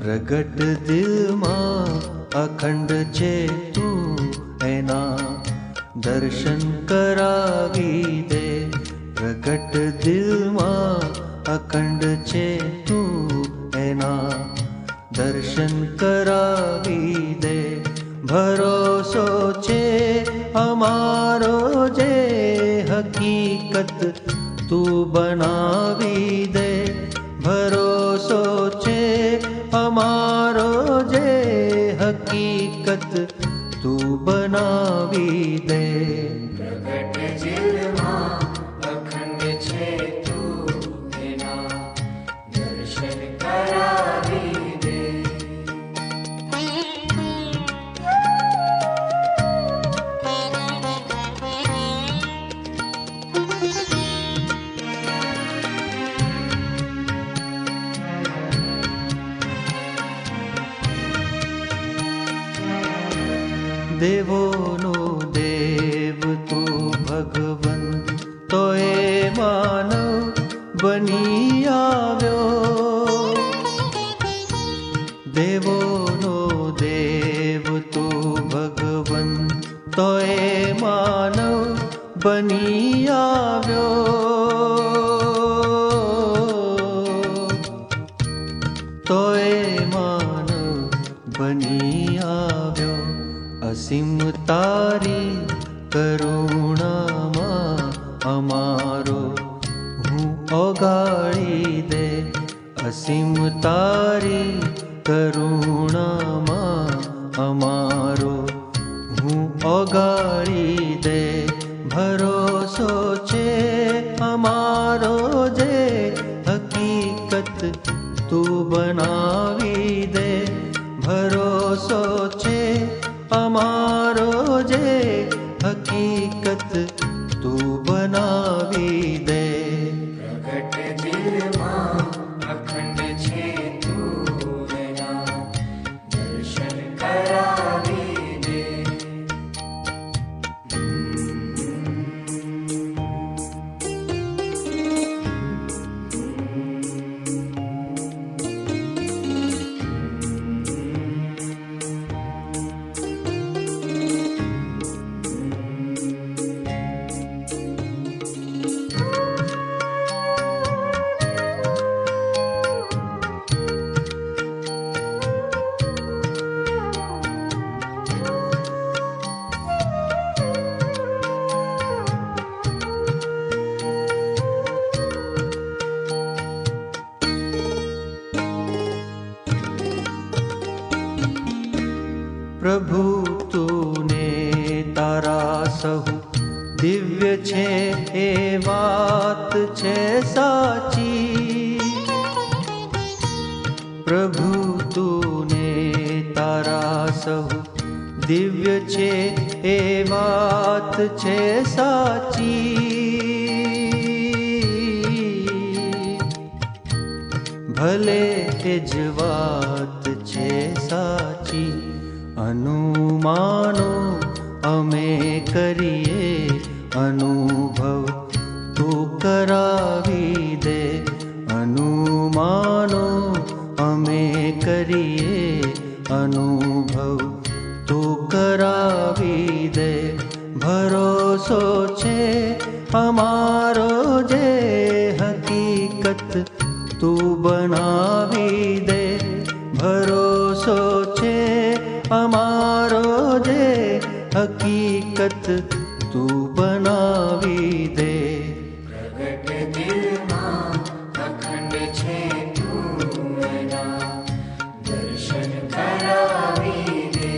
પ્રગટ દિલમાં અખંડ છે તું, એના દર્શન કરાવી દે. પ્રગટ દિલમાં અખંડ છે તું, એના દર્શન કરાવી દે. ભરોસો છે અમારો જે હકીકત તું બનાવી દે. ભરોસો છે અમારો જે હકીકત તું બનાવી દે. પ્રગટ દિલમાં અખંડ છે તું, એના દર્શન કરાવી દે. દેવોનો દેવ તું ભગવન, તો એ માનવ બની આવ્યો. દેવોનો દેવ તું ભગવન, તો એ માનવ બની આવ્યો. તો એ માનવ બની આવ્યો. અસીમ તારી કરુણામાં અમારો હું ઓગાળી દે. અસીમ તારી કરુણામાં અમારો હું ઓગાળી દે. ભરોસો છે અમારો જે હકીકત તું બનાવી દે. ભરોસો છે અમારો જે હકીકત તું બનાવી દે. પ્રગટ દિલમાં અખંડ છે તું, એના દર્શન કરાવી દે. પ્રભુ તુને તારા સહુ દિવ્ય છે એ વાત છે સાચી. પ્રભુ તુને તારા સહુ દિવ્ય છે એ વાત છે સાચી. ભલે એ જ વાત છે સાચી. અનુમાનો અમે કરીએ, અનુભવ તું કરાવી દે. અનુમાનો અમે કરીએ, અનુભવ તું કરાવી દે. ભરોસો છે અમારો જે હકીકત તું બનાવી દે. ભરોસો છે અમારો જે હકીકત તું બનાવી દે. પ્રગટ દિલમાં અખંડ છે તું, એના દર્શન કરાવી દે.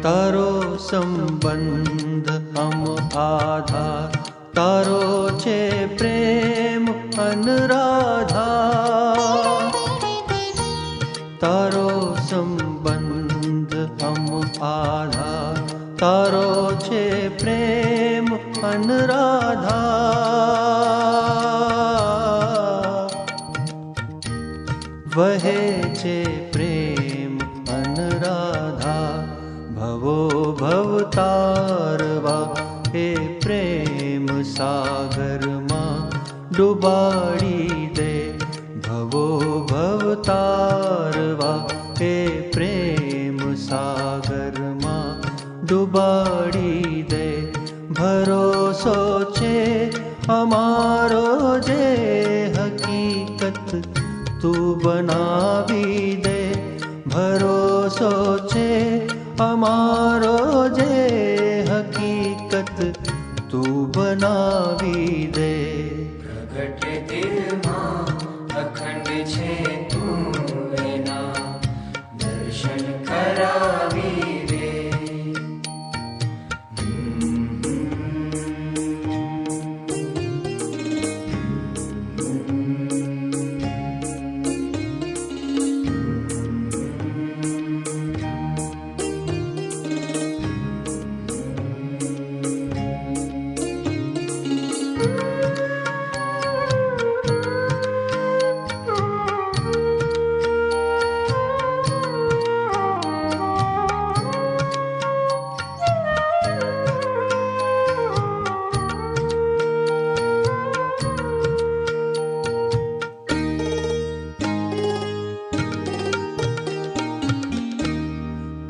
તારો સંબંધ અમ આધાર, તારો છે પ્રેમ અનરાધા. તારો સંબંધ અમ આધાર, તારો છે પ્રેમ અનરાધા. સાગરમાં ડુબાડી દે. ભવો ભવતારવા એ પ્રેમ સાગરમાં ડુબાડી દે. ભરોસો છે અમારો જે હકીકત તું બનાવી દે. ભરોસો છે અમારો જે હકીકત તું બનાવી દે. પ્રગટ દિલમાં અખંડ છે તું એના દર્શન કરાવી દે.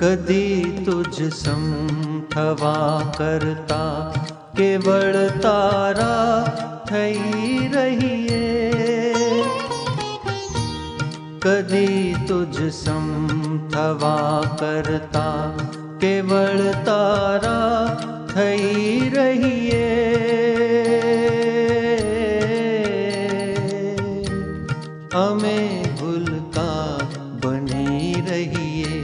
કદી તુજ સમ થવા કરતા કેવળ તારા થઈ રહીએ. કદી તુજ સમ થવા કરતા કેવળ તારા થઈ રહીએ. અમે ભૂલકા બની રહીએ.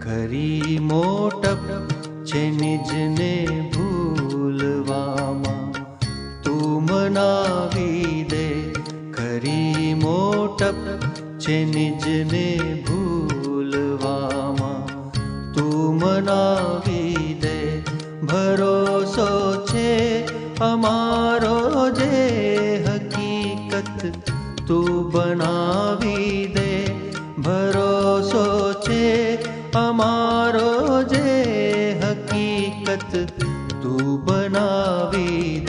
ખરી મોટપ છે નિજને ભૂલવામાં તું મનાવી દે. ખરી મોટપ છે નિજને ભૂલવામાં તું મનાવી દે. ભરોસો છે અમારો જે હકીકત તું બનાવી દે. ભરોસો છે અમારો જે હકીકત તું બનાવી